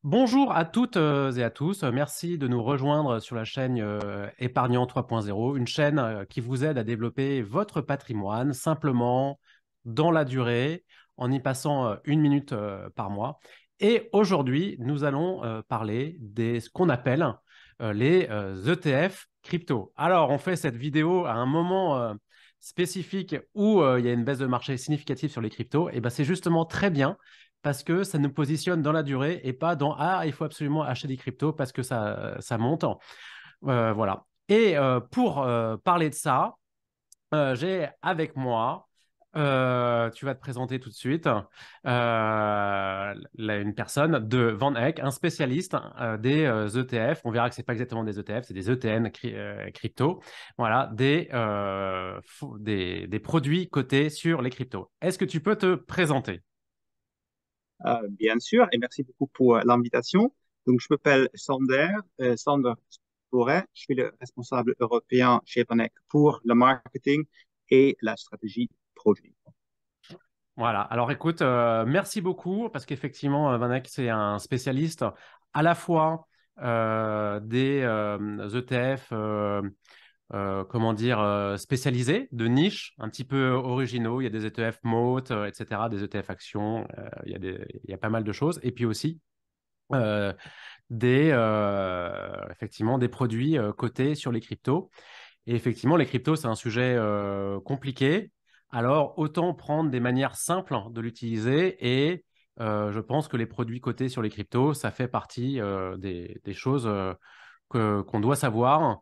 Bonjour à toutes et à tous. Merci de nous rejoindre sur la chaîne Épargnant 3.0, une chaîne qui vous aide à développer votre patrimoine simplement dans la durée, en y passant 1 minute par mois. Et aujourd'hui, nous allons parler de ce qu'on appelle les ETF crypto. Alors, on fait cette vidéo à un moment spécifique où il y a une baisse de marché significative sur les cryptos. Et ben, c'est justement très bien parce que ça nous positionne dans la durée et pas dans «Ah, il faut absolument acheter des cryptos parce que ça monte». Voilà. Et pour parler de ça, j'ai avec moi, tu vas te présenter tout de suite, une personne de Van Eck, un spécialiste des ETF. On verra que ce n'est pas exactement des ETF, c'est des ETN crypto. Voilà, des produits cotés sur les cryptos. Est-ce que tu peux te présenter? Bien sûr, et merci beaucoup pour l'invitation. Donc, je m'appelle Sander Sporet. Je suis le responsable européen chez Vanek pour le marketing et la stratégie produit. Voilà. Alors écoute, merci beaucoup parce qu'effectivement, Vanek, c'est un spécialiste à la fois des ETF, comment dire, spécialisés, de niche, un petit peu originaux. Il y a des ETF MOT, etc., des ETF actions, il y a pas mal de choses. Et puis aussi euh, effectivement, des produits cotés sur les cryptos. Et effectivement, les cryptos, c'est un sujet compliqué. Alors, autant prendre des manières simples de l'utiliser et je pense que les produits cotés sur les cryptos, ça fait partie des choses qu'on doit savoir,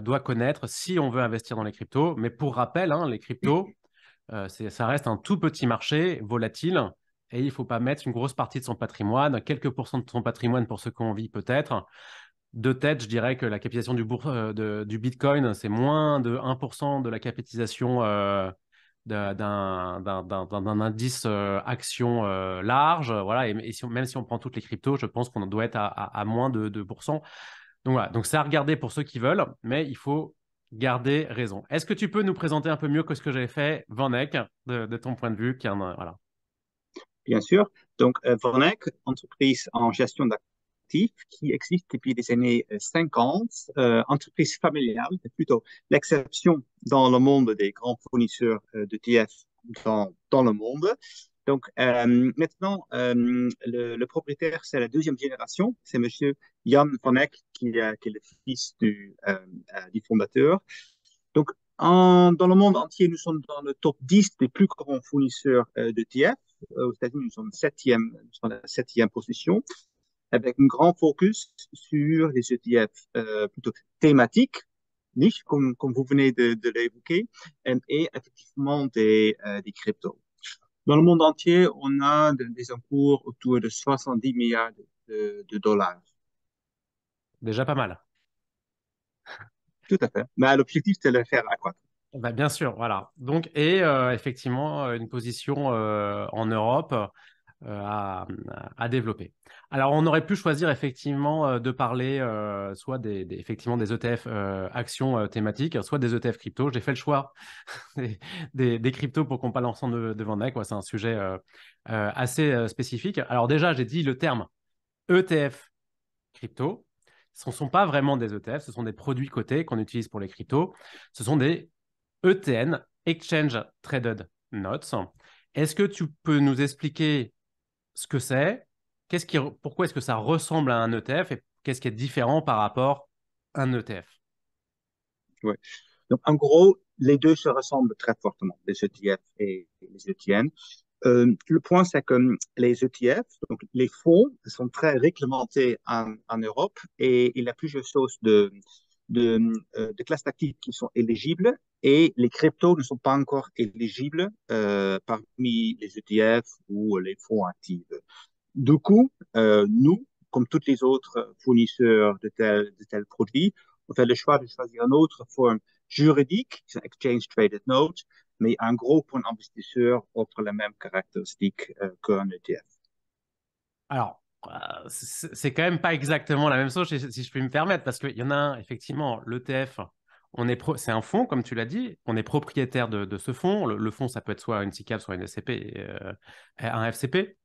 doit connaître si on veut investir dans les cryptos. Mais pour rappel, hein, les cryptos, ça reste un tout petit marché volatile et il ne faut pas mettre une grosse partie de son patrimoine, quelques pourcents de son patrimoine pour ceux qui ont envie peut-être. De tête, je dirais que la capitalisation du Bitcoin, c'est moins de 1% de la capitalisation d'un indice action large. Voilà, et même si on prend toutes les cryptos, je pense qu'on doit être à moins de 2%. Donc voilà, donc c'est à regarder pour ceux qui veulent, mais il faut garder raison. Est-ce que tu peux nous présenter un peu mieux que ce que j'ai fait, Van Eck, de ton point de vue, voilà. Bien sûr. Donc, Vanek, entreprise en gestion d'actifs qui existe depuis les années 50, entreprise familiale, c'est plutôt l'exception dans le monde des grands fournisseurs d'ETF dans le monde. Donc, maintenant, le propriétaire, c'est la deuxième génération. C'est Monsieur Jan van Eck qui est le fils du fondateur. Donc, dans le monde entier, nous sommes dans le top 10 des plus grands fournisseurs d'ETF. Aux États-Unis, nous sommes nous sommes à la septième position, avec un grand focus sur les ETF plutôt thématiques, niche, comme vous venez de l'évoquer, et effectivement des cryptos. Dans le monde entier, on a des encours autour de 70 milliards de dollars. Déjà pas mal. Tout à fait. Mais l'objectif, c'est de le faire accroître. Bah, bien sûr, voilà. Donc, et effectivement, une position en Europe à développer. Alors, on aurait pu choisir effectivement de parler soit effectivement des ETF actions thématiques, soit des ETF crypto. J'ai fait le choix des cryptos pour qu'on parle ensemble de Van Eck. Ouais, c'est un sujet assez spécifique. Alors déjà, j'ai dit le terme ETF crypto. Ce ne sont pas vraiment des ETF, ce sont des produits cotés qu'on utilise pour les cryptos. Ce sont des ETN, Exchange Traded Notes. Est-ce que tu peux nous expliquer ce que c'est, pourquoi est-ce que ça ressemble à un ETF et qu'est-ce qui est différent par rapport à un ETF? Ouais. Donc, en gros, les deux se ressemblent très fortement, les ETF et les ETN. Le point, c'est que les ETF, donc les fonds, sont très réglementés en Europe et il y a plusieurs choses de classes d'actifs qui sont éligibles et les cryptos ne sont pas encore éligibles parmi les ETF ou les fonds actifs. Du coup, nous, comme tous les autres fournisseurs de tels produits, on fait le choix de choisir une autre forme juridique, c'est Exchange Traded Note, mais en gros, pour un investisseur, offre les mêmes caractéristiques qu'un ETF. Alors, c'est quand même pas exactement la même chose, si je puis me permettre, parce qu'il y en a un, effectivement, l'ETF, c'est un fonds, comme tu l'as dit, on est propriétaire de ce fonds. Le fonds, ça peut être soit une SICAV, soit une SCP, un FCP,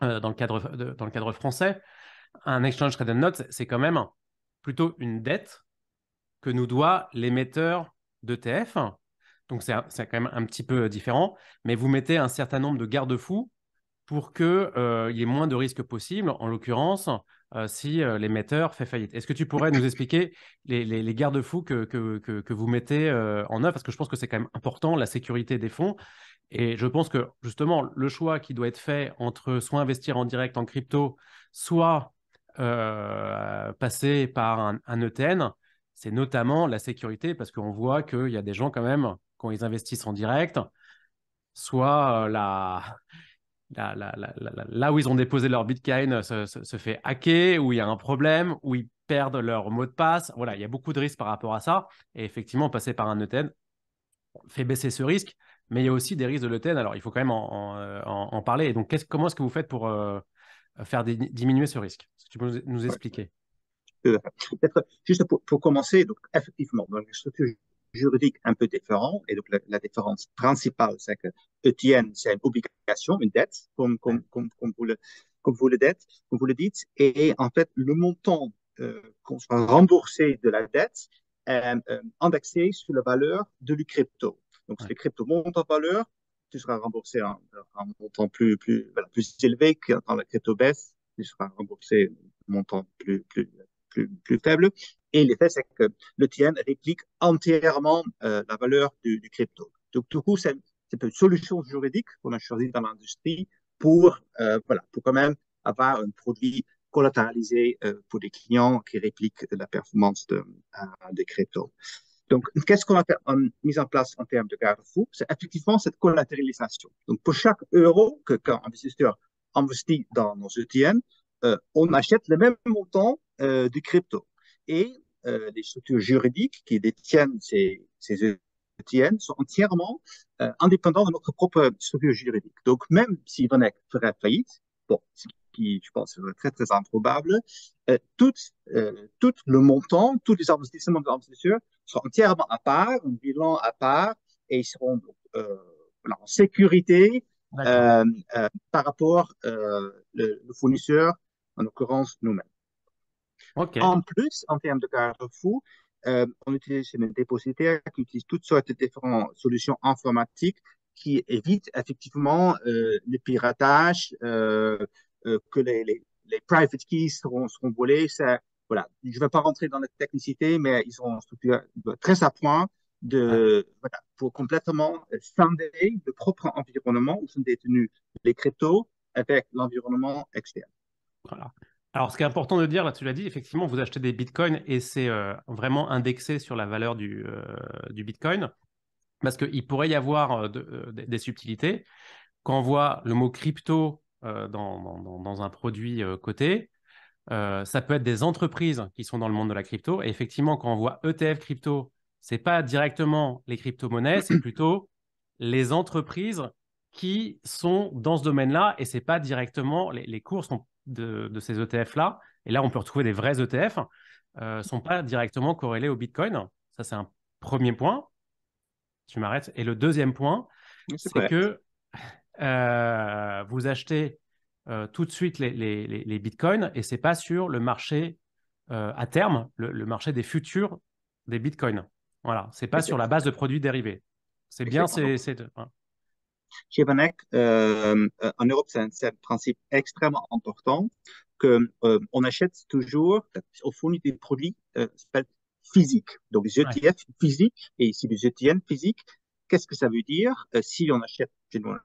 dans le cadre français. Un exchange traded note, c'est quand même plutôt une dette que nous doit l'émetteur d'ETF. Donc, c'est quand même un petit peu différent, mais vous mettez un certain nombre de garde-fous pour qu'il y ait moins de risques possibles, en l'occurrence, si l'émetteur fait faillite. Est-ce que tu pourrais nous expliquer les garde-fous que vous mettez en œuvre? Parce que je pense que c'est quand même important, la sécurité des fonds. Et je pense que justement, le choix qui doit être fait entre soit investir en direct en crypto, soit passer par un ETN, c'est notamment la sécurité, parce qu'on voit qu'il y a des gens quand même, quand ils investissent en direct, soit là où ils ont déposé leur Bitcoin se fait hacker, où il y a un problème, où ils perdent leur mot de passe. Voilà, il y a beaucoup de risques par rapport à ça. Et effectivement, passer par un ETN fait baisser ce risque, mais il y a aussi des risques de l'ETN. Alors, il faut quand même en parler. Et donc, comment est-ce que vous faites pour faire diminuer ce risque? Est-ce que tu peux nous Ouais. expliquer? Peut-être juste pour commencer, donc effectivement, dans une structure juridique un peu différente, et donc la différence principale, c'est que ETN, c'est une obligation, une dette, Ouais. comme vous le dites, et en fait, le montant qu'on soit remboursé de la dette est indexé sur la valeur de le crypto. Donc, si Ouais. le crypto monte en valeur, tu seras remboursé un montant voilà, plus élevé, quand la crypto baisse, tu seras remboursé un montant plus faible. Et l'effet, c'est que le TN réplique entièrement la valeur du crypto. Donc, du coup, c'est une solution juridique qu'on a choisie dans l'industrie voilà, pour quand même avoir un produit collatéralisé pour des clients qui répliquent la performance des cryptos. Donc, qu'est-ce qu'on a mis en place en termes de garde-fou? C'est effectivement cette collatéralisation. Donc, pour chaque euro qu'un investisseur investit dans nos ETN, on achète le même montant de crypto. Et les structures juridiques qui détiennent ces ETN sont entièrement indépendants de notre propre structure juridique. Donc, même si Vanek ferait faillite, bon, ce qui, je pense, serait très, très improbable, tout le montant, tous les investissements de l'investisseur seront entièrement à part, un bilan à part, et ils seront voilà, en sécurité D'accord. euh, par rapport le fournisseur, en l'occurrence nous-mêmes. OK. En plus, en termes de garde-fou, on utilise un dépositaire qui utilise toutes sortes de différentes solutions informatiques qui évitent effectivement le piratage, que les private keys seront volés. Ça, voilà. Je ne vais pas rentrer dans la technicité, mais ils sont structurés très à point Ouais. voilà, pour complètement scinder le propre environnement où sont détenus les cryptos avec l'environnement externe. Voilà. Alors, ce qui est important de dire, là, tu l'as dit, effectivement, vous achetez des bitcoins et c'est vraiment indexé sur la valeur du bitcoin parce qu'il pourrait y avoir des subtilités. Quand on voit le mot crypto dans un produit coté, ça peut être des entreprises qui sont dans le monde de la crypto. Et effectivement, quand on voit ETF crypto, c'est pas directement les crypto-monnaies, c'est plutôt les entreprises qui sont dans ce domaine-là et c'est pas directement les cours de ces ETF-là. Et là, on peut retrouver des vrais ETF, sont pas directement corrélés au Bitcoin. Ça, c'est un premier point. Tu m'arrêtes. Et le deuxième point, C'est c'est correct. que vous achetez tout de suite les bitcoins et c'est pas sur le marché à terme, le marché des futurs des bitcoins. Voilà, c'est pas sur la base de produits dérivés. C'est bien, Effectivement. Donc, hein. chez Vanek, en Europe, c'est un principe extrêmement important que on achète toujours, on fournit des produits physiques. Donc, des Ouais, ETF physiques et ici des ETN physiques. Qu'est-ce que ça veut dire? Si on achète chez nous, un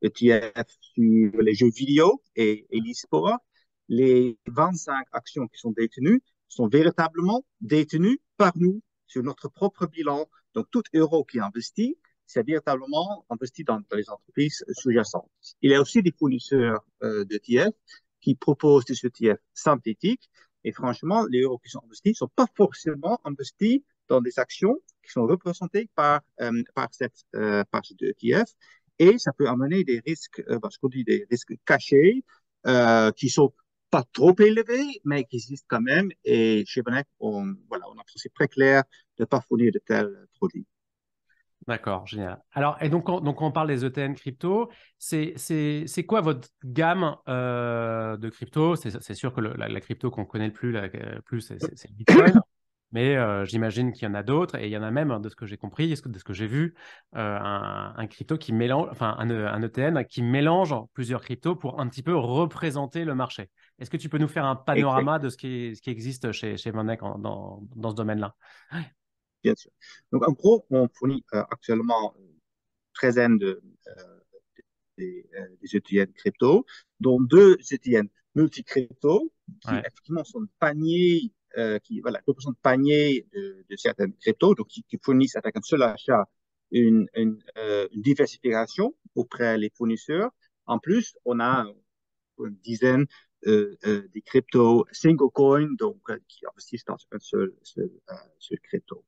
ETF sur les jeux vidéo et l'e-sport, les 25 actions qui sont détenues sont véritablement détenues par nous sur notre propre bilan. Donc, tout euro qui est investi, c'est véritablement investi dans les entreprises sous-jacentes. Il y a aussi des fournisseurs d'ETF qui proposent des ETF synthétiques. Et franchement, les euros qui sont investis ne sont pas forcément investis dans des actions qui sont représentées par cet ETF. Et ça peut amener des risques, parce qu'on dit des risques cachés, qui sont pas trop élevés, mais qui existent quand même. Et chez Bonek, voilà, on a un principe très clair de ne pas fournir de tels produits. D'accord, génial. Alors, et donc quand on parle des ETN crypto, c'est quoi votre gamme de crypto? C'est sûr que la crypto qu'on connaît le plus, c'est le Bitcoin, mais j'imagine qu'il y en a d'autres, et il y en a même, de ce que j'ai compris, de ce que j'ai vu, un crypto qui mélange, enfin un ETN qui mélange plusieurs cryptos pour un petit peu représenter le marché. Est-ce que tu peux nous faire un Exact, panorama de ce qui existe chez Monex dans ce domaine-là? bien sûr. Donc, en gros, on fournit actuellement une treizaine des ETN crypto, dont deux ETN multi-crypto, qui Ouais, effectivement sont paniers, qui voilà, représentent paniers de certaines cryptos, donc qui fournissent avec un seul achat une diversification auprès des fournisseurs. En plus, on a une dizaine des cryptos single coin, donc qui investissent dans un seul crypto.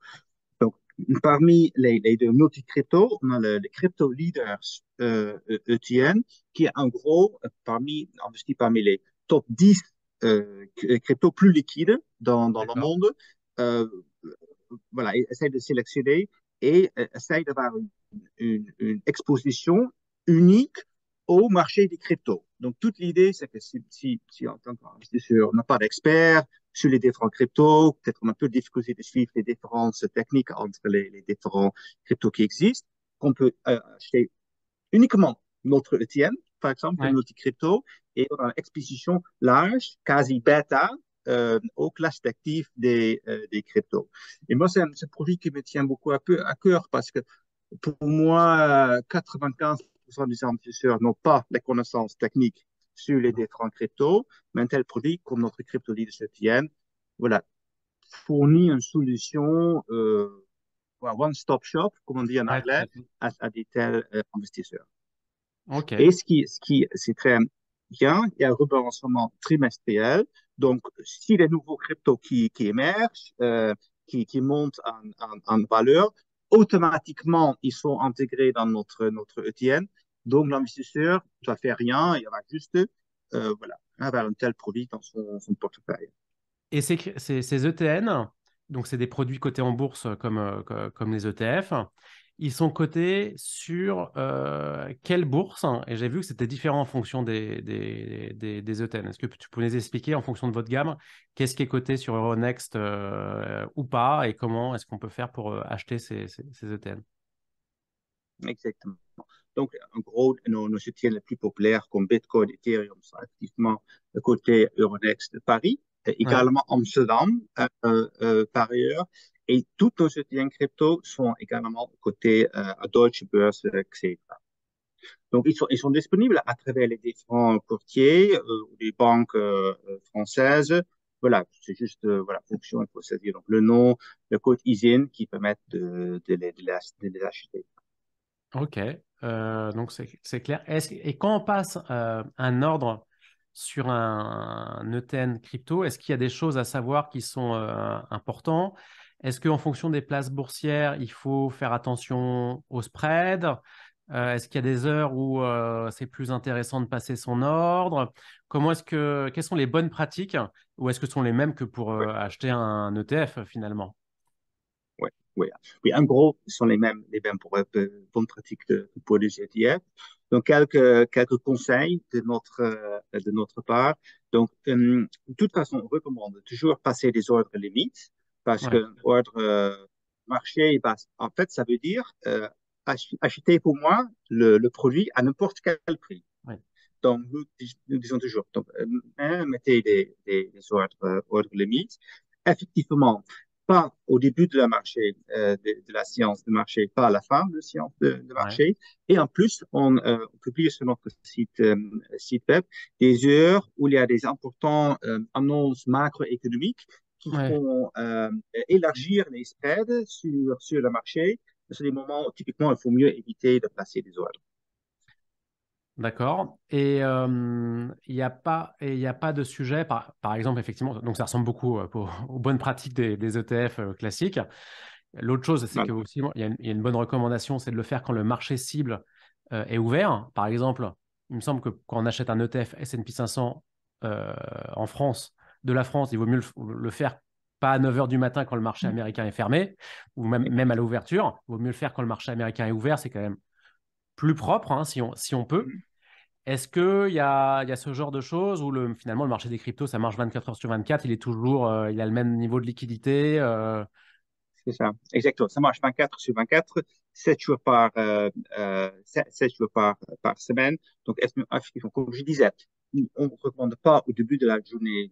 Donc, parmi les deux multi-crypto, on a le Crypto Leaders ETN, qui est en gros investi parmi les top 10 cryptos plus liquides dans le d'accord. monde. Euh, voilà, essaye de sélectionner et essaye d'avoir une exposition unique au marché des cryptos. Donc, toute l'idée, c'est que si en tant qu'investisseur, on n'a pas d'expert sur les différents cryptos, peut-être qu'on a un peu de difficulté de suivre les différences techniques entre les différents cryptos qui existent, qu'on peut acheter uniquement notre ETN, par exemple, le Ouais. multi-crypto, et on a une exposition large, quasi bêta, aux classes d'actifs des cryptos. Et moi, c'est un produit qui me tient beaucoup à cœur parce que pour moi, 95% des investisseurs n'ont pas les connaissances techniques sur les différents cryptos, mais un tel produit comme notre crypto leader ETN, voilà, fournit une solution one-stop shop, comme on dit en Ouais, tout anglais, à fait. à des tels investisseurs. Ok. Et c'est très bien, il y a un rebalancement trimestriel. Donc, si les nouveaux cryptos qui émergent, qui montent en valeur, automatiquement, ils sont intégrés dans notre ETN. Donc, l'investisseur ne doit faire rien, il va juste voilà, avoir un tel produit dans son portefeuille. Et ces ETN, donc c'est des produits cotés en bourse comme les ETF, ils sont cotés sur quelle bourse? Et j'ai vu que c'était différent en fonction des ETN. Est-ce que tu peux nous expliquer en fonction de votre gamme, qu'est-ce qui est coté sur Euronext ou pas, et comment est-ce qu'on peut faire pour acheter ces ETN? Exactement. Donc, en gros, nos soutiens les plus populaires comme Bitcoin et Ethereum sont activement côté Euronext de Paris, et Ouais, également Amsterdam par ailleurs. Et tous nos soutiens crypto sont également côté à Deutsche Börse, etc. Donc, ils sont disponibles à travers les différents courtiers ou les banques françaises. Voilà, c'est juste voilà, fonction, il faut se dire. Donc, le nom, le code ISIN qui permettent de les acheter. ok. Donc c'est clair. Et quand on passe un ordre sur un ETN crypto, est-ce qu'il y a des choses à savoir qui sont importantes? Est-ce qu'en fonction des places boursières, il faut faire attention au spread? Est-ce qu'il y a des heures où c'est plus intéressant de passer son ordre? Quelles sont les bonnes pratiques? Ou est-ce que ce sont les mêmes que pour acheter un ETF finalement? Oui, oui, oui. En gros, ce sont les mêmes pour bonnes pratiques pour les ETF. Donc, quelques conseils de notre part. Donc, de toute façon, on recommande toujours passer des ordres limites parce Ouais, que ordre marché, bah, en fait, ça veut dire acheter pour moi le produit à n'importe quel prix. ouais, Donc, nous disons toujours, donc, mettez des ordres limites. Effectivement, pas au début de la marché, de la séance de marché, pas à la fin de la séance de ouais, marché. Et en plus, on publie sur notre site web des heures où il y a des importants annonces macroéconomiques qui ouais. font élargir les spreads sur le marché. C'est des moments où, typiquement, il faut mieux éviter de placer des ordres. D'accord. Et il y a pas de sujet, par exemple, effectivement, donc ça ressemble beaucoup aux bonnes pratiques des ETF classiques. L'autre chose, c'est que Voilà. aussi, il y a une bonne recommandation, c'est de le faire quand le marché cible est ouvert. Par exemple, il me semble que quand on achète un ETF S&P 500 en France, de la France, il vaut mieux le faire pas à 9 heures du matin quand le marché américain est fermé, ou même à l'ouverture. Il vaut mieux le faire quand le marché américain est ouvert, c'est quand même plus propre, hein, si on peut. Est-ce qu'il y a ce genre de choses où finalement le marché des cryptos, ça marche 24 heures sur 24, il a le même niveau de liquidité C'est ça, exactement. Ça marche 24 sur 24, 7 jours par semaine. Donc, effectivement, comme je disais, on ne recommande pas au début de la journée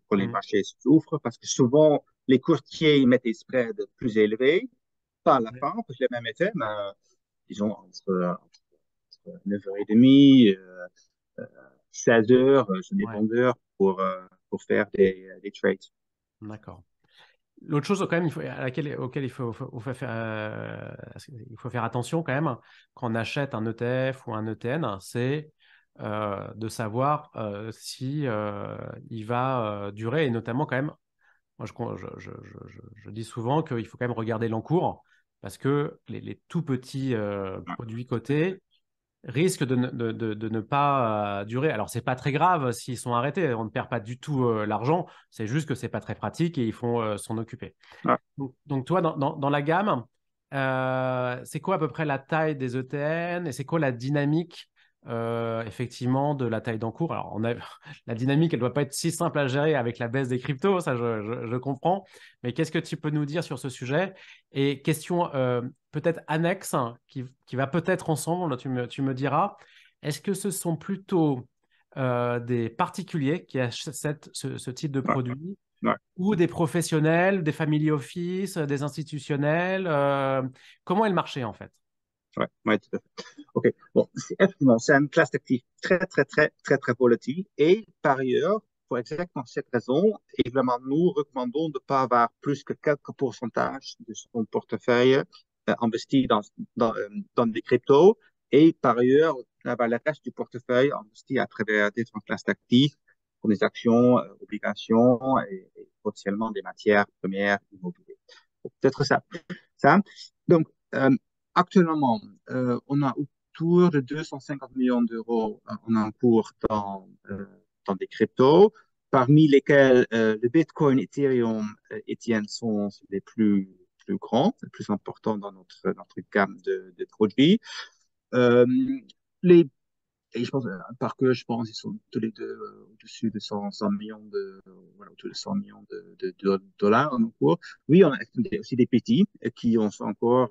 quand les Hmm. marchés s'ouvrent parce que souvent, les courtiers ils mettent des spreads plus élevés, pas à la fin, parce que les mêmes effets, mais disons entre 9h30, 16h, ça Ouais, dépend d'heure pour faire des trades. d'accord. L'autre chose quand même, auquel il faut faire attention quand même quand on achète un ETF ou un ETN, c'est de savoir si il va durer et notamment quand même, moi je dis souvent qu'il faut quand même regarder l'encours parce que les tout petits produits cotés risquent de ne pas durer. Alors, c'est pas très grave s'ils sont arrêtés, on ne perd pas du tout l'argent, c'est juste que c'est pas très pratique et il faut s'en occuper. Ouais, Donc, toi, dans la gamme, c'est quoi à peu près la taille des ETN et c'est quoi la dynamique effectivement de la taille d'encours? Alors, la dynamique, elle ne doit pas être si simple à gérer avec la baisse des cryptos, ça je comprends. Mais qu'est-ce que tu peux nous dire sur ce sujet? Et question peut-être annexe qui va peut-être ensemble, tu me diras, est-ce que ce sont plutôt des particuliers qui achètent ce type de ouais, produit ouais. ou des professionnels, des family office, des institutionnels. Comment est le marché en fait? Ouais, ouais, tout à fait. OK. Bon, effectivement, c'est une classe d'actifs très, très, très, très, très volatile. Et par ailleurs, pour exactement cette raison, évidemment, nous recommandons de ne pas avoir plus que quelques pourcentages de son portefeuille investi dans des cryptos. Et par ailleurs, avoir le reste du portefeuille investi à travers des classes d'actifs, comme des actions, obligations et potentiellement des matières premières immobilières. Peut-être ça. Ça. Donc, actuellement, on a autour de 250 millions d'euros en encours dans des cryptos, parmi lesquels le Bitcoin, Ethereum, Etienne sont les plus grands, les plus importants dans notre gamme de produits. Euh, les, et je pense, par que je pense, ils sont tous les deux au-dessus de 100 millions voilà, autour de 100 millions de dollars en cours. Oui, on a aussi des petits qui ont encore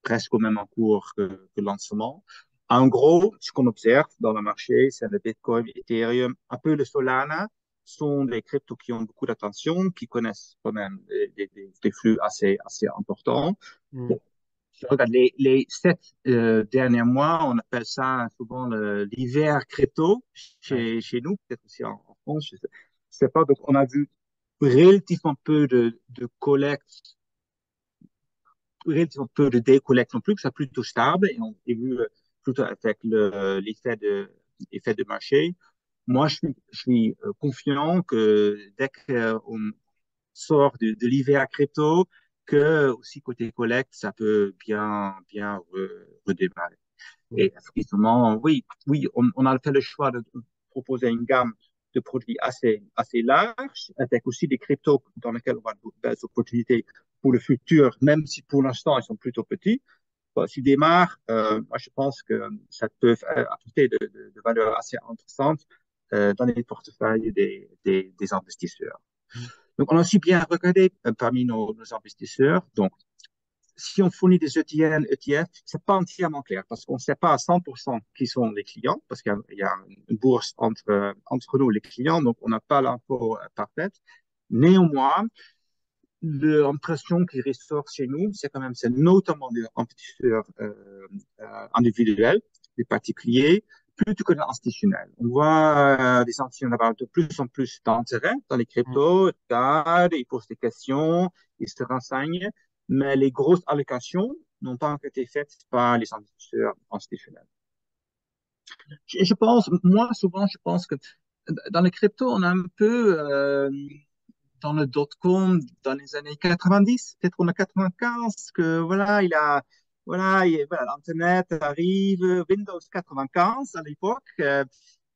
presque au même en cours que le lancement. En gros, ce qu'on observe dans le marché, c'est le Bitcoin, Ethereum, un peu le Solana, sont des cryptos qui ont beaucoup d'attention, qui connaissent quand même des flux assez importants. Hmm. Bon, je regarde les 7 derniers mois, on appelle ça souvent l'hiver crypto Ouais. chez nous, peut-être aussi en France, je sais pas. Donc, on a vu relativement peu de collecte, relativement peu de décollecte non plus, que c'est plutôt stable et on a vu plutôt avec l'effet de marché. Moi, je suis confiant que dès qu'on sort de l'hiver crypto, que aussi côté collecte, ça peut bien redémarrer. Hmm. Et effectivement, oui, oui, on a fait le choix de proposer une gamme de produits assez large, avec aussi des cryptos dans lesquels on va de belles opportunités pour le futur, même si pour l'instant ils sont plutôt petits. Bon, s'ils démarrent, moi je pense que ça peut apporter de valeurs assez intéressantes dans les portefeuilles des investisseurs. Hmm. Donc, on a aussi bien regardé parmi nos investisseurs. Donc, si on fournit des ETN, ETF, c'est pas entièrement clair parce qu'on ne sait pas à 100% qui sont les clients, parce qu'il y a une bourse entre nous, les clients, donc on n'a pas l'info parfaite. Néanmoins, l'impression qui ressort chez nous, c'est quand même, c'est notamment des investisseurs individuels, des particuliers, plutôt que des institutionnels. On voit des institutionnels avoir de plus en plus d'intérêt dans les Hmm. cryptos, ils regardent, ils posent des questions, ils se renseignent, mais les grosses allocations n'ont pas encore été faites par les investisseurs institutionnels. Je pense, moi, souvent, je pense que dans les cryptos, on a un peu dans le dot-com dans les années 90, peut-être en 95, que voilà, voilà, l'Internet arrive, Windows 95 à l'époque.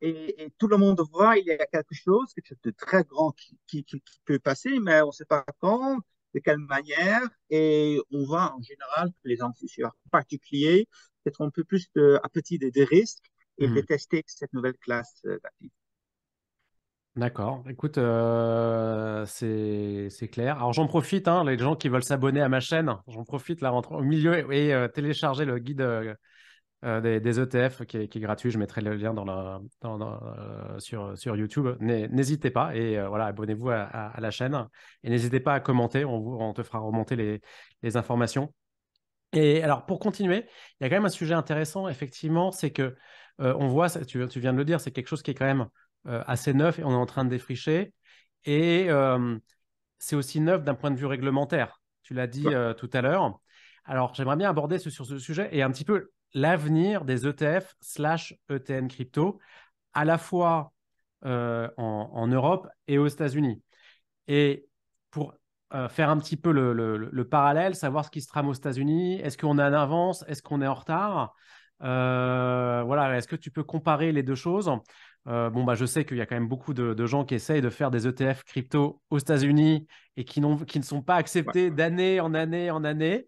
et tout le monde voit il y a quelque chose de très grand qui peut passer, mais on ne sait pas quand, de quelle manière, et on voit en général que les investisseurs particuliers peut-être un peu plus appétit des risques et de Hmm. tester cette nouvelle classe d'actifs. D'accord. Écoute, c'est clair. Alors j'en profite, hein, les gens qui veulent s'abonner à ma chaîne, j'en profite là au milieu et télécharger le guide des ETF qui est gratuit. Je mettrai le lien sur YouTube. N'hésitez pas et voilà, abonnez-vous à la chaîne et n'hésitez pas à commenter. On te fera remonter les informations. Et alors pour continuer, il y a quand même un sujet intéressant, effectivement, c'est que on voit, tu viens de le dire, c'est quelque chose qui est quand même assez neuf et on est en train de défricher. Et c'est aussi neuf d'un point de vue réglementaire. Tu l'as dit Ouais, tout à l'heure. Alors, j'aimerais bien aborder sur ce sujet et un petit peu l'avenir des ETF/ETN crypto, à la fois en Europe et aux États-Unis. Et pour faire un petit peu le parallèle, savoir ce qui se trame aux États-Unis, est-ce qu'on est en avance, est-ce qu'on est en retard? Voilà, est-ce que tu peux comparer les deux choses? Bon, bah, je sais qu'il y a quand même beaucoup de gens qui essayent de faire des ETF crypto aux États-Unis et qui ne sont pas ouais, acceptés d'année en année en année.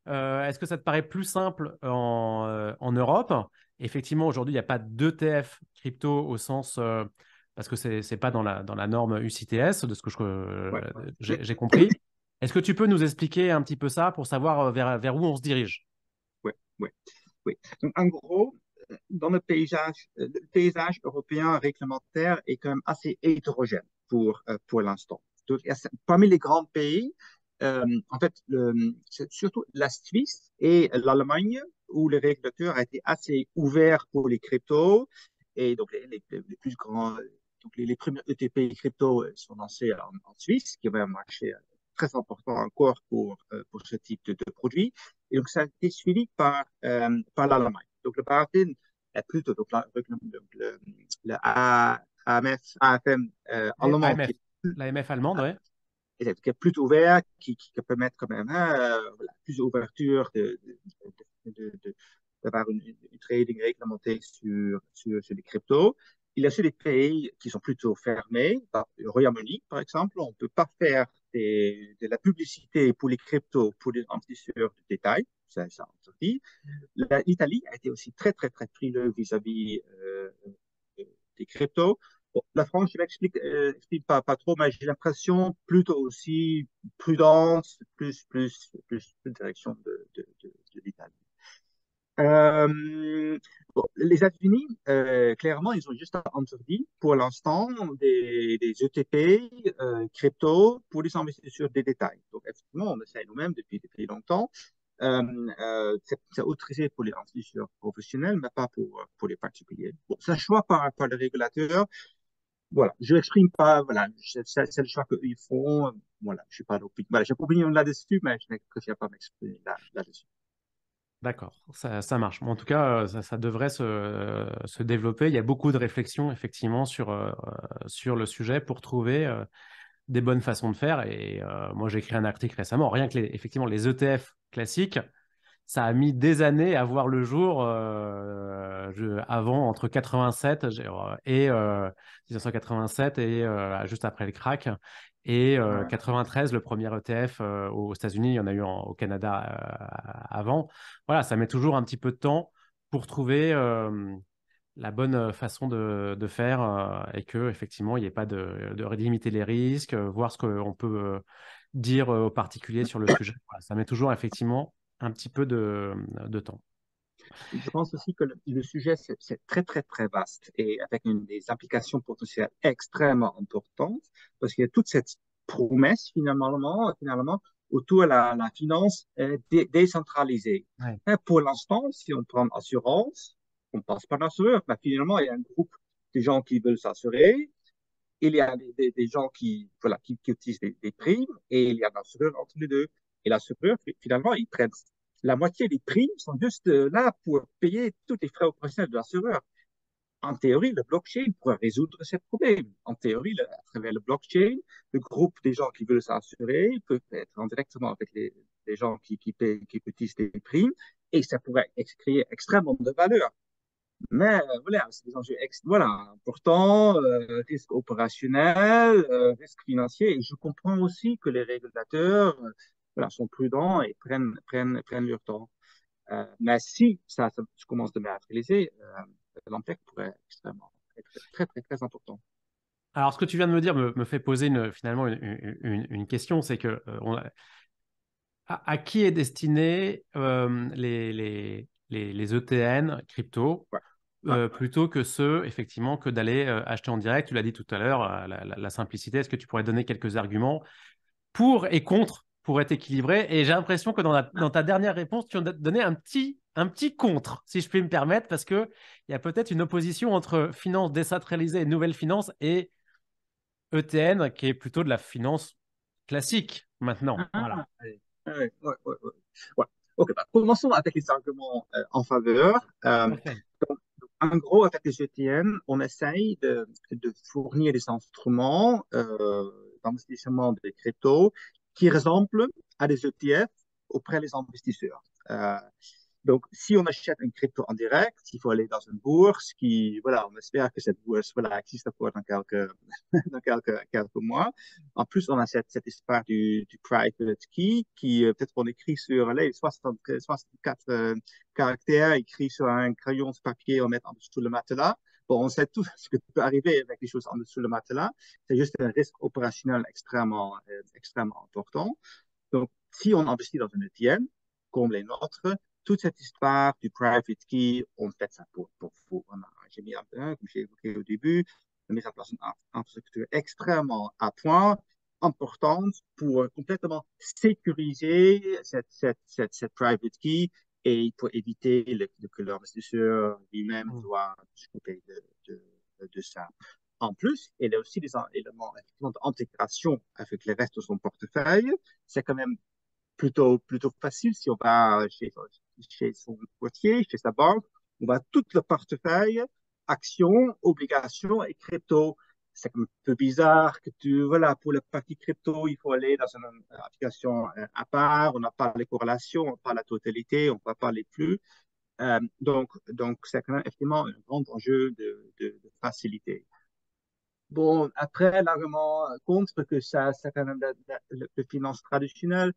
Est-ce que ça te paraît plus simple en Europe? Effectivement, aujourd'hui, il n'y a pas d'ETF crypto au sens, parce que ce n'est pas dans la norme UCITS, de ce que ouais. j'ai compris. Est-ce que tu peux nous expliquer un petit peu ça pour savoir vers où on se dirige? Oui, oui, oui. Donc, en gros, dans le paysage européen réglementaire est quand même assez hétérogène pour l'instant. Donc, parmi les grands pays, en fait, c'est surtout la Suisse et l'Allemagne où le régulateur a été assez ouvert pour les cryptos. Et donc, les plus grands, donc les premiers ETP crypto sont lancés en Suisse, qui avait un marché très important encore pour ce type de produit. Et donc, ça a été suivi par l'Allemagne. Donc, le BaFin est plutôt donc, le AFM allemand AMF, l'AMF allemande, oui. qui est plus ouvert, qui peut permettre quand même voilà, plus d'ouverture, d'avoir une trading réglementée sur les cryptos. Il y a aussi des pays qui sont plutôt fermés. Le Royaume-Uni, par exemple, on ne peut pas faire de la publicité pour les cryptos pour les investisseurs de détail. Ça interdit. L'Italie a été aussi très, très, très frileux vis-à-vis des cryptos. Bon, la France, je m'explique pas trop, mais j'ai l'impression plutôt aussi prudence, plus direction de l'Italie. Bon, les États-Unis, clairement, ils ont juste interdit pour l'instant des ETP crypto pour les investisseurs des détails. Donc, effectivement, on essaie nous-mêmes depuis longtemps. C'est autorisé pour les investisseurs professionnels, mais pas pour les particuliers. Bon, c'est un choix par le régulateur. Voilà, je n'exprime pas, voilà, c'est le choix qu'ils font. Voilà, je suis pas d'opinion. Voilà, j'ai pas d'opinion là-dessus, mais je ne préfère pas m'exprimer là-dessus. D'accord, ça marche. Bon, en tout cas, ça devrait se développer. Il y a beaucoup de réflexions, effectivement, sur le sujet pour trouver des bonnes façons de faire. Et moi, j'ai écrit un article récemment. Rien que effectivement, les ETF classiques, ça a mis des années à voir le jour avant, entre 87 et 1987 et juste après le crack. Et Ouais. 93, le premier ETF aux États-Unis, il y en a eu au Canada avant. Voilà, ça met toujours un petit peu de temps pour trouver la bonne façon de faire et que effectivement il n'y ait pas de limiter les risques, voir ce qu'on peut dire aux particuliers sur le sujet. Voilà, ça met toujours effectivement un petit peu de temps. Je pense aussi que le sujet, c'est très, très, très vaste et avec des implications potentielles extrêmement importantes parce qu'il y a toute cette promesse finalement autour de la finance décentralisée. Ouais. Et pour l'instant, si on prend l'assurance, on passe par l'assureur, mais finalement, il y a un groupe de gens qui veulent s'assurer. Il y a des gens voilà, qui utilisent des primes et il y a l'assureur entre les deux. Et l'assureur, finalement, ils prennent la moitié des primes sont juste là pour payer tous les frais opérationnels de l'assureur. En théorie, le blockchain pourrait résoudre ces problèmes. En théorie, à travers le blockchain, le groupe des gens qui veulent s'assurer peut être en directement avec les gens qui utilisent des primes et ça pourrait créer extrêmement de valeur. Mais voilà, c'est des enjeux voilà, importants, risque opérationnel, risque financier. Et je comprends aussi que les régulateurs voilà, sont prudents et prennent leur temps. Mais si ça commence de matérialiser, l'impact pourrait être extrêmement, être très, très, très important. Alors, ce que tu viens de me dire me fait poser finalement une question, c'est que à qui est destiné les ETN crypto Ouais, ouais, ouais. plutôt que ceux, effectivement, que d'aller acheter en direct. Tu l'as dit tout à l'heure, la simplicité. Est-ce que tu pourrais donner quelques arguments pour et contre pour être équilibré? Et j'ai l'impression que dans ta dernière réponse, tu as donné un petit contre, si je puis me permettre, parce qu'il y a peut-être une opposition entre finance décentralisée et nouvelle finance et ETN, qui est plutôt de la finance classique maintenant. Voilà. Ah, ouais, ouais, ouais, ouais, ouais. Ouais. Ok, bah, commençons avec les arguments en faveur. Tout à fait. En gros, avec les ETN, on essaye de fournir des instruments d'investissement des cryptos qui ressemblent à des ETF auprès des investisseurs. Donc, si on achète une crypto en direct, il faut aller dans une bourse qui, voilà, on espère que cette bourse, voilà, existe encore dans dans quelques mois. En plus, on a cette histoire du private key qui, peut-être on écrit sur les 64 caractères écrits sur un crayon de papier, on met en dessous le matelas. Bon, on sait tout ce qui peut arriver avec les choses en dessous le matelas. C'est juste un risque opérationnel extrêmement important. Donc, si on investit dans une ETN, comme les nôtres, toute cette histoire du private key, on fait ça pour vous. J'ai mis comme j'ai évoqué au début, on a mis en place une infrastructure extrêmement à point, importante pour complètement sécuriser cette private key et pour éviter que l'investisseur lui-même Mm. doit s'occuper de ça. En plus, il y a aussi des éléments d'intégration avec le reste de son portefeuille. C'est quand même plutôt facile si on va chez son courtier, chez sa banque. On va tout le portefeuille, actions, obligations et crypto. C'est un peu bizarre que voilà, pour le partie crypto, il faut aller dans une application à part. On n'a pas les corrélations, on n'a pas la totalité, on ne voit pas les flux. Donc, c'est quand même effectivement un grand enjeu de facilité. Bon, après, l'argument contre que ça, c'est quand même le finance traditionnelle.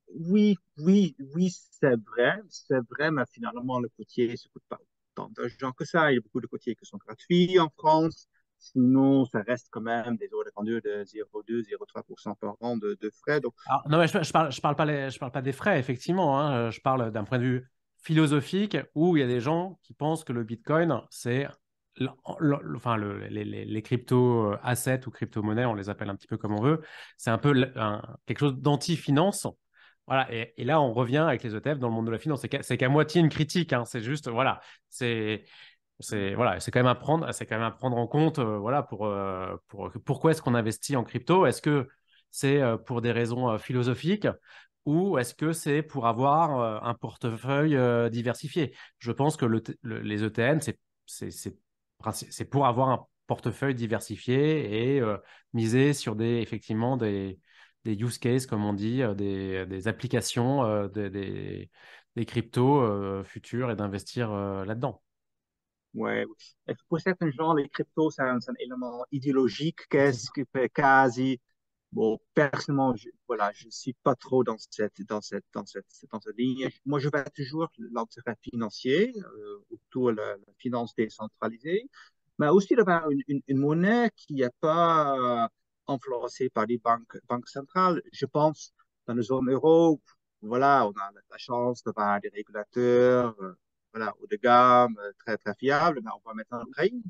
Oui, c'est vrai, mais finalement, le côtier ne coûte pas tant d'argent que ça. Il y a beaucoup de côtiers qui sont gratuits en France. Sinon, ça reste quand même des ordres de grandeur de 0,2-0,3% par an de frais. Donc, Alors, non, mais je parle pas des frais, effectivement, hein. Je parle d'un point de vue philosophique où il y a des gens qui pensent que le Bitcoin, c'est enfin, les crypto-assets ou crypto-monnaies, on les appelle un petit peu comme on veut, c'est un peu quelque chose d'anti-finance. Voilà, et là, on revient avec les ETF dans le monde de la finance. C'est qu'à moitié une critique, hein. C'est juste, voilà, voilà, c'est quand même à prendre en compte, voilà, pourquoi est-ce qu'on investit en crypto? Est-ce que c'est pour des raisons philosophiques ou est-ce que c'est pour avoir un portefeuille diversifié? Je pense que les ETN, c'est, c'est, c'est pour avoir un portefeuille diversifié et miser sur effectivement des use cases, comme on dit, des applications, des cryptos futurs et d'investir là-dedans. ouais. Et pour certains gens, les cryptos, c'est un élément idéologique, C'est qu'est-ce ça. qui fait quasi. Bon, personnellement, voilà, je ne suis pas trop dans cette ligne. Moi, je vais toujours l'intérêt financier, autour de la finance décentralisée, mais aussi d'avoir une monnaie qui n'est pas influencée par les banques centrales. Je pense, dans la zone euro, voilà, on a la chance d'avoir des régulateurs, voilà, haut de gamme, très, très fiables, mais on va maintenant en Ukraine.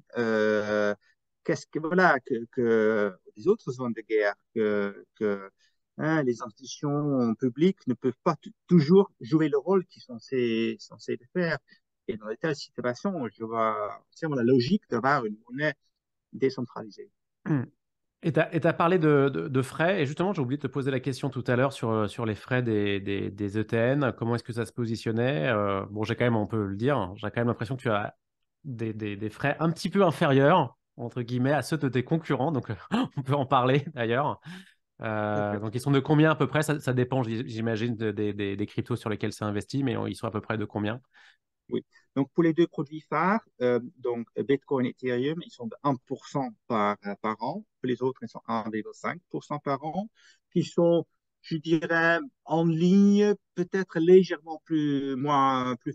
Qu'est-ce que, voilà, que les autres zones de guerre, que hein, les institutions publiques ne peuvent pas toujours jouer le rôle qu'ils sont censés de faire. Et dans de telles situations, je vois c'est la logique d'avoir une monnaie décentralisée. Et tu as parlé de frais, et justement, j'ai oublié de te poser la question tout à l'heure sur les frais des ETN. Comment est-ce que ça se positionnait? Bon, j'ai quand même, on peut le dire, hein, j'ai quand même l'impression que tu as des frais un petit peu inférieurs, entre guillemets, à ceux de tes concurrents. Donc, on peut en parler d'ailleurs. Donc, ils sont de combien à peu près? Ça dépend, j'imagine, des cryptos sur lesquels c'est investi, mais ils sont à peu près de combien? Oui. Donc, pour les deux produits phares, donc Bitcoin et Ethereum, ils sont de 1% par an. Pour les autres, ils sont 1,5% par an, qui sont, je dirais, en ligne, peut-être légèrement plus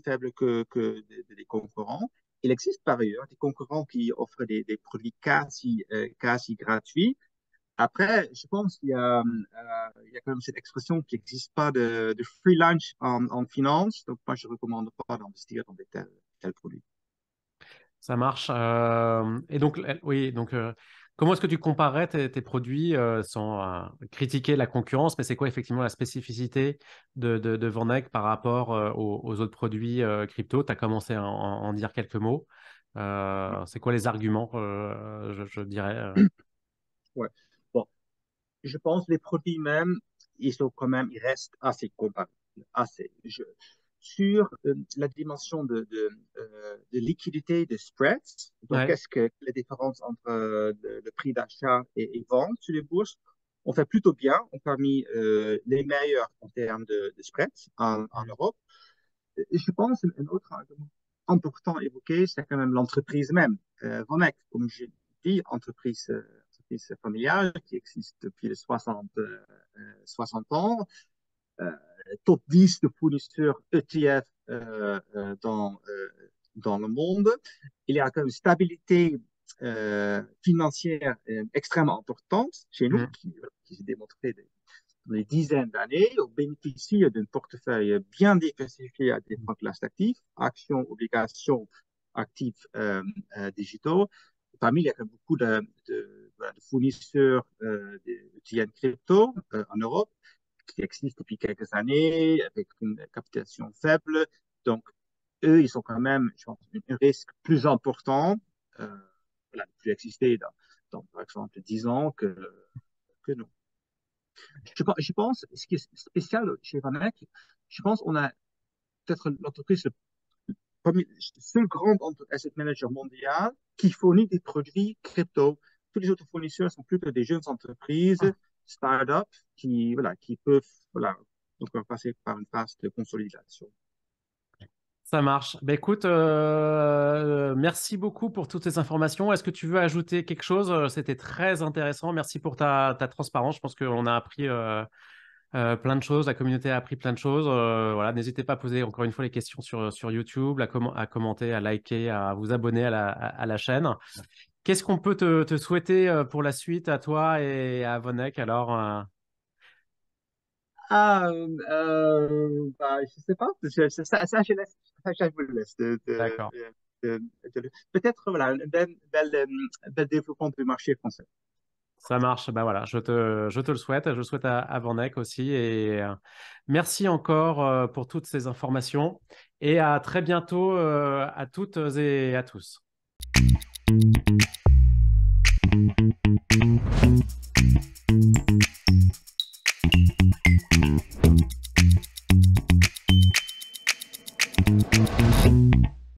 faibles que des concurrents. Il existe par ailleurs des concurrents qui offrent des produits quasi gratuits. Après, je pense qu'il y a quand même cette expression qu'il n'existe pas de free lunch en finance. Donc, moi, je ne recommande pas d'investir dans tels produits. Ça marche. Et donc, oui, donc, comment est-ce que tu comparais tes produits sans critiquer la concurrence, mais c'est quoi effectivement la spécificité de VanEck par rapport aux autres produits crypto? Tu as commencé à en dire quelques mots. C'est quoi les arguments, je dirais Ouais. Bon, je pense que les produits même, ils restent assez comparables. Assez. Sur la dimension de liquidité de spreads, donc Ouais. qu'est-ce que la différence entre le prix d'achat et vente sur les bourses, on fait plutôt bien. On parmi les meilleurs en termes de spreads en Europe. Et je pense un autre argument important à évoquer, c'est quand même l'entreprise même. Vonek, comme je dis, entreprise familiale qui existe depuis les 60 ans, euh, top 10 de fournisseurs ETF dans le monde. Il y a quand même une stabilité financière extrêmement importante chez nous, Mhm. qui s'est démontrée dans les dizaines d'années. On bénéficie d'un portefeuille bien diversifié à différentes classes d'actifs, actions, obligations, actifs digitaux. Parmi, il y a beaucoup de fournisseurs d'ETN crypto en Europe qui existent depuis quelques années avec une capitalisation faible. Donc, eux, ils sont quand même, je pense, un risque plus important, voilà, de plus exister par exemple, 10 ans que nous. Je pense, ce qui est spécial chez Vanek, je pense qu'on a peut-être l'entreprise, le seul grand asset manager mondial qui fournit des produits crypto. Tous les autres fournisseurs sont plutôt des jeunes entreprises, start-up, qui peuvent voilà, donc passer par une phase de consolidation. Ça marche. Ben, écoute, merci beaucoup pour toutes ces informations. Est-ce que tu veux ajouter quelque chose? C'était très intéressant. Merci pour ta transparence. Je pense qu'on a appris plein de choses. La communauté a appris plein de choses. Voilà, n'hésitez pas à poser encore une fois les questions sur YouTube, à commenter, à liker, à vous abonner à la chaîne. Qu'est-ce qu'on peut te souhaiter pour la suite à toi et à Vonek alors Bah, je sais pas. Ça, je vous le laisse. D'accord. Peut-être, voilà, un bel développement du marché français. Ça marche. Bah voilà, je te le souhaite. Je le souhaite à Vanek aussi. Et merci encore pour toutes ces informations. Et à très bientôt à toutes et à tous.